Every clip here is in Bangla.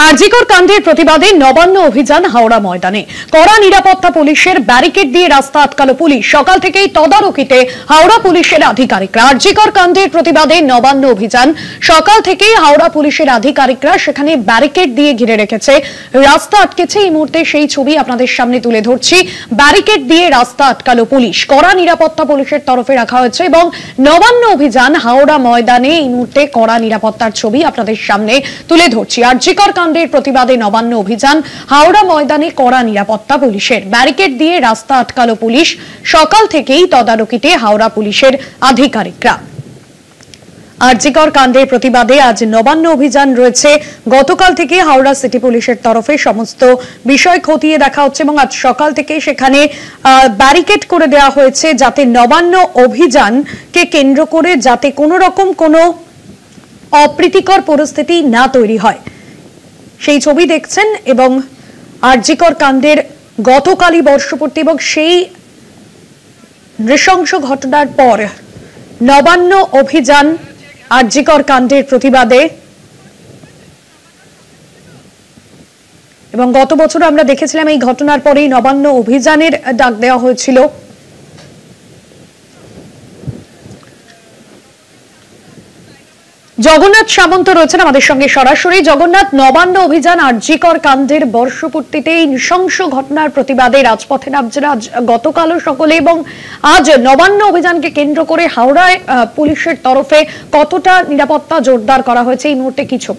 আরজিকর কাণ্ডের প্রতিবাদে নবান্ন অভিযান হাওড়া ময়দানে। কড়া নিরাপত্তা পুলিশের ব্যারিকেড দিয়ে রাস্তা আটকালো পুলিশ। সকাল থেকেই তদারকিতে হাওড়া পুলিশের আধিকারিকরা। আরজিকর কাণ্ডের প্রতিবাদে নবান্ন অভিযান। সকাল থেকেই হাওড়া পুলিশের আধিকারিকরা সেখানে ব্যারিকেড দিয়ে ঘিরে রেখেছে, রাস্তা আটকেছে। এই মুহূর্তে সেই ছবি আপনাদের সামনে তুলে ধরছি। ব্যারিকেড দিয়ে রাস্তা আটকালো পুলিশ, কড়া নিরাপত্তা পুলিশের তরফে রাখা হয়েছে এবং নবান্ন অভিযান হাওড়া ময়দানে। এই মুহূর্তে কড়া নিরাপত্তার ছবি আপনাদের সামনে তুলে ধরছি। আরজিকর কাণ্ডের প্রতিবাদে নবান্ন অভিযান হাওড়া ময়দানে, কড়া নিরাপত্তা পুলিশের, ব্যারিকেড দিয়ে রাস্তা আটকালো পুলিশ। সকাল থেকেই তদারকিতে হাওড়া পুলিশের আধিকারিকরা। আরজিকর কাণ্ডের প্রতিবাদে আজ নবান্ন অভিযান রয়েছে। গতকাল থেকে হাওড়া সিটি পুলিশের তরফে সমস্ত বিষয় খতিয়ে দেখা হচ্ছে এবং আজ সকাল থেকে সেখানে ব্যারিকেড করে দেওয়া হয়েছে, যাতে নবান্ন অভিযানকে কেন্দ্র করে যাতে কোনো রকম কোনো অপ্রীতিকর পরিস্থিতি না তৈরি হয়, সেই ছবি দেখছেন। এবং আরজিকর কাণ্ডের গতকালই বর্ষপূর্তি এবং সেই নৃশংস ঘটনার পর নবান্ন অভিযান আরজিকর কাণ্ডের প্রতিবাদে। এবং গত বছর আমরা দেখেছিলাম এই ঘটনার পরেই নবান্ন অভিযানের ডাক দেওয়া হয়েছিল। জগন্নাথ সামন্ত রয়েছেন আমাদের সঙ্গে সরাসরি। জগন্নাথ, নবান্ন অভিযান আরজিকর কাণ্ডের বর্ষপূর্তিতে এই নৃশংস ঘটনার প্রতিবাদে রাজপথে নামছেন আজ, গতকালও সকলে, এবং আজ নবান্ন অভিযানকে কেন্দ্র করে হাওড়ায় পুলিশের তরফে কতটা নিরাপত্তা জোরদার করা হয়েছে এই মুহূর্তে কিছু?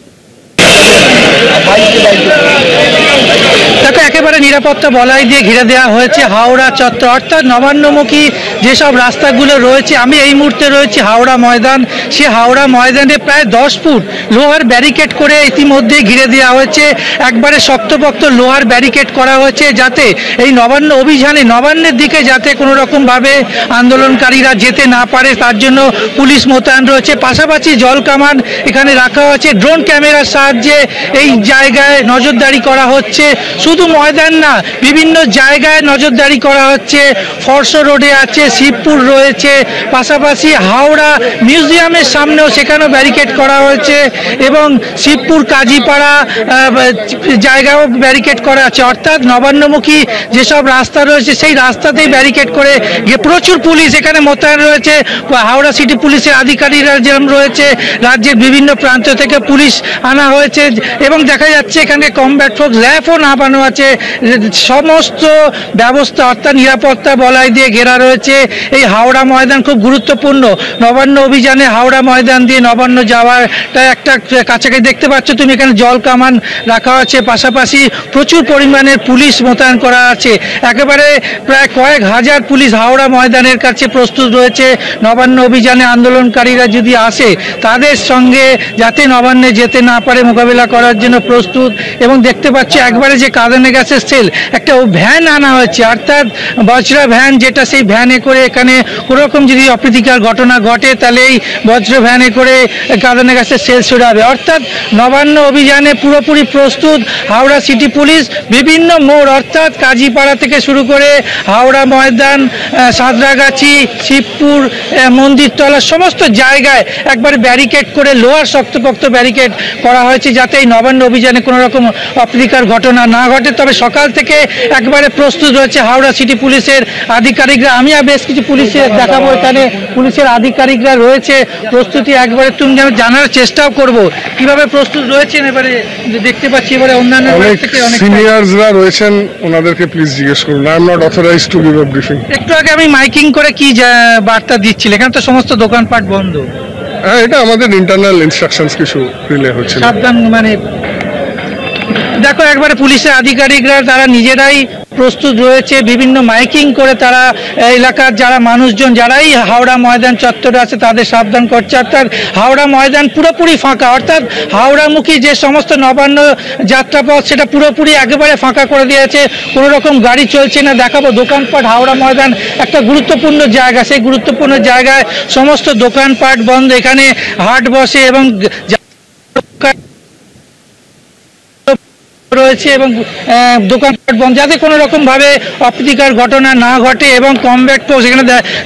দেখো, একেবারে নিরাপত্তা বলয় দিয়ে ঘিরে দেওয়া হয়েছে হাওড়া চত্বর, অর্থাৎ নবান্নমুখী যেসব রাস্তাগুলো রয়েছে। আমি এই মুহূর্তে রয়েছি হাওড়া ময়দান। সে হাওড়া ময়দানে প্রায় 10 ফুট লোহার ব্যারিকেড করে ইতিমধ্যে ঘিরে দেওয়া হয়েছে। একবারে শক্তপোক্ত লোহার ব্যারিকেড করা হয়েছে, যাতে এই নবান্ন অভিযানে নবান্নের দিকে যাতে কোনো রকমভাবে আন্দোলনকারীরা যেতে না পারে, তার জন্য পুলিশ মোতায়েন রয়েছে। পাশাপাশি জল কামান এখানে রাখা হয়েছে। ড্রোন ক্যামেরার সাহায্যে এই জায়গায় নজরদারি করা হচ্ছে। শুধু ময়দান না, বিভিন্ন জায়গায় নজরদারি করা হচ্ছে। ফরসো রোডে আছে, শিবপুর রয়েছে, পাশাপাশি হাওড়া মিউজিয়ামের সামনেও সেখানেও ব্যারিকেড করা হয়েছে এবং শিবপুর কাজীপাড়া জায়গায়ও ব্যারিকেড করা আছে। অর্থাৎ নবান্নমুখী যেসব রাস্তা রয়েছে সেই রাস্তাতেই ব্যারিকেড করে প্রচুর পুলিশ এখানে মোতায়েন রয়েছে। হাওড়া সিটি পুলিশের আধিকারিকরা যেরকম রয়েছে, রাজ্যের বিভিন্ন প্রান্ত থেকে পুলিশ আনা হয়েছে এবং দেখা যাচ্ছে এখানে কমব্যাট ফোর্স ল্যাবও নামানো আছে। সমস্ত ব্যবস্থা অর্থাৎ নিরাপত্তা বলয় দিয়ে ঘেরা রয়েছে। এই হাওড়া ময়দান খুব গুরুত্বপূর্ণ। নবান্ন অভিযানে হাওড়া ময়দান দিয়ে নবান্ন যাওয়াটা একটা কাছাকাছি দেখতে পাচ্ছ তুমি, এখানে জল কামান রাখা আছে। পাশাপাশি প্রচুর পরিমাণের পুলিশ মোতায়েন করা আছে। একেবারে প্রায় কয়েক হাজার পুলিশ হাওড়া ময়দানের কাছে প্রস্তুত রয়েছে। নবান্ন অভিযানে আন্দোলনকারীরা যদি আসে, তাদের সঙ্গে যাতে নবান্নে যেতে না পারে মোকাবিলা করার জন্য প্রস্তুত। এবং দেখতে পাচ্ছি একবারে যে কাঁদানে গ্যাসের সেল একটা ভ্যান আনা হয়েছে, অর্থাৎ বজ্রা ভ্যান, যেটা সেই ভ্যানে করে এখানে কোনোরকম যদি অপ্রীতিকর ঘটনা ঘটে তাহলে এই বজ্র ভ্যানে করে কাঁদানে গ্যাসের সেল ছড়াবে। অর্থাৎ নবান্ন অভিযানে পুরোপুরি প্রস্তুত হাওড়া সিটি পুলিশ। বিভিন্ন মোড় অর্থাৎ কাজীপাড়া থেকে শুরু করে হাওড়া ময়দান, সাঁতরাগাছি, শিবপুর, মন্দিরতলা সমস্ত জায়গায় একবারে ব্যারিকেড করে লোহার শক্তপোক্ত ব্যারিকেড করা হয়েছে, যাতে এই নবান্ন অভিযানে কোনো রকম অপ্রীতিকর ঘটনা না ঘটে। তবে সকাল থেকে একবারে প্রস্তুত রয়েছে হাওড়া সিটি পুলিশের আধিকারিকরা। আমি বেশ কিছু পুলিশের দেখাবো, এখানে পুলিশের আধিকারিকরা রয়েছে প্রস্তুতি একবারে তুমি জানার চেষ্টাও করব কিভাবে প্রস্তুত রয়েছেন। এবারে দেখতে পাচ্ছি এবারে অন্যান্য সিনিয়রসরা রয়েছেন, ওনাদেরকে প্লিজ জিজ্ঞেস করুন। I am not authorised to give a briefing. একটু আগে আমি মাইকিং করে কি বার্তা দিচ্ছিল, এখানে তো সমস্ত দোকানপাট বন্ধ। হ্যাঁ, এটা আমাদের ইন্টারনাল ইনস্ট্রাকশনস কিছু রিলে হচ্ছে। সাবধান, মানে দেখো একবারে পুলিশের আধিকারিকরা তারা নিজেরাই প্রস্তুত রয়েছে। বিভিন্ন মাইকিং করে তারা এলাকার যারা মানুষজন যারাই হাওড়া ময়দান চত্বরে আছে তাদের সাবধান করছে। অর্থাৎ হাওড়া ময়দান পুরোপুরি ফাঁকা, অর্থাৎ হাওড়ামুখী যে সমস্ত নবান্ন যাত্রাপথ সেটা পুরোপুরি একেবারে ফাঁকা করে দিয়েছে। কোনো রকম গাড়ি চলছে না। দেখাবো দোকানপাট। হাওড়া ময়দান একটা গুরুত্বপূর্ণ জায়গা, সেই গুরুত্বপূর্ণ জায়গায় সমস্ত দোকানপাট বন্ধ। এখানে হাট বসে এবং রয়েছে এবং দোকান যাতে কোনো রকম ভাবে অপ্রীতিকর ঘটনা না ঘটে এবং কমব্যাট পোস্ট এখানে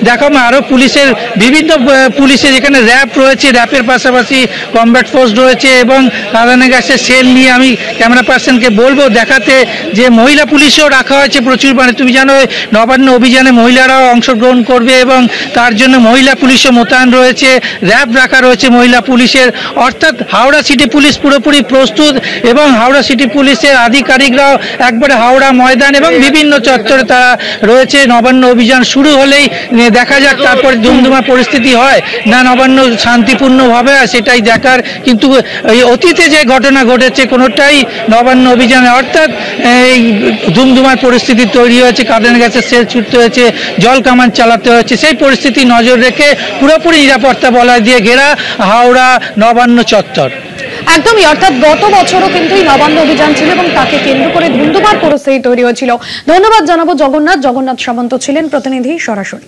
দেখো আরো পুলিশের বিভিন্ন পুলিশের এখানে র্যাব রয়েছে, র্যাবের পাশাপাশি কমব্যাট পোস্ট রয়েছে এবং কাঁদানে গ্যাসের সেল নিয়ে আমি ক্যামেরা পার্সনকে বলবো দেখাতে যে মহিলা পুলিশও রাখা হয়েছে প্রচুর। মানে তুমি জানো নবান্ন অভিযানে মহিলারাও অংশগ্রহণ করবে এবং তার জন্য মহিলা পুলিশও মোতায়েন রয়েছে, র্যাব রাখা রয়েছে মহিলা পুলিশের। অর্থাৎ হাওড়া সিটি পুলিশ পুরোপুরি প্রস্তুত এবং হাওড়া সিটি পুলিশের আধিকারিকরাও একবারে হাওড়া ময়দান এবং বিভিন্ন চত্বরে তারা রয়েছে। নবান্ন অভিযান শুরু হলেই দেখা যাক তারপরে ধুমধুমা পরিস্থিতি হয় না নবান্ন শান্তিপূর্ণভাবে হয় সেটাই দেখার। কিন্তু এই অতীতে যে ঘটনা ঘটেছে কোনোটাই নবান্ন অভিযানে অর্থাৎ এই ধুমধুমার পরিস্থিতি তৈরি হয়েছে, কাঁদানে গ্যাসের সেল ছুটতে হয়েছে, জল কামান চালাতে হয়েছে, সেই পরিস্থিতি নজর রেখে পুরোপুরি নিরাপত্তা বলয় দিয়ে ঘেরা হাওড়া নবান্ন চত্বর। একদমই, অর্থাৎ গত বছরও কিন্তু এই নবান্ন অভিযান ছিল এবং তাকে কেন্দ্র করে ধুমধুমার পরিস্থিতি তৈরি হয়েছিল। ধন্যবাদ জানাবো জগন্নাথ সামন্ত ছিলেন প্রতিনিধি সরাসরি।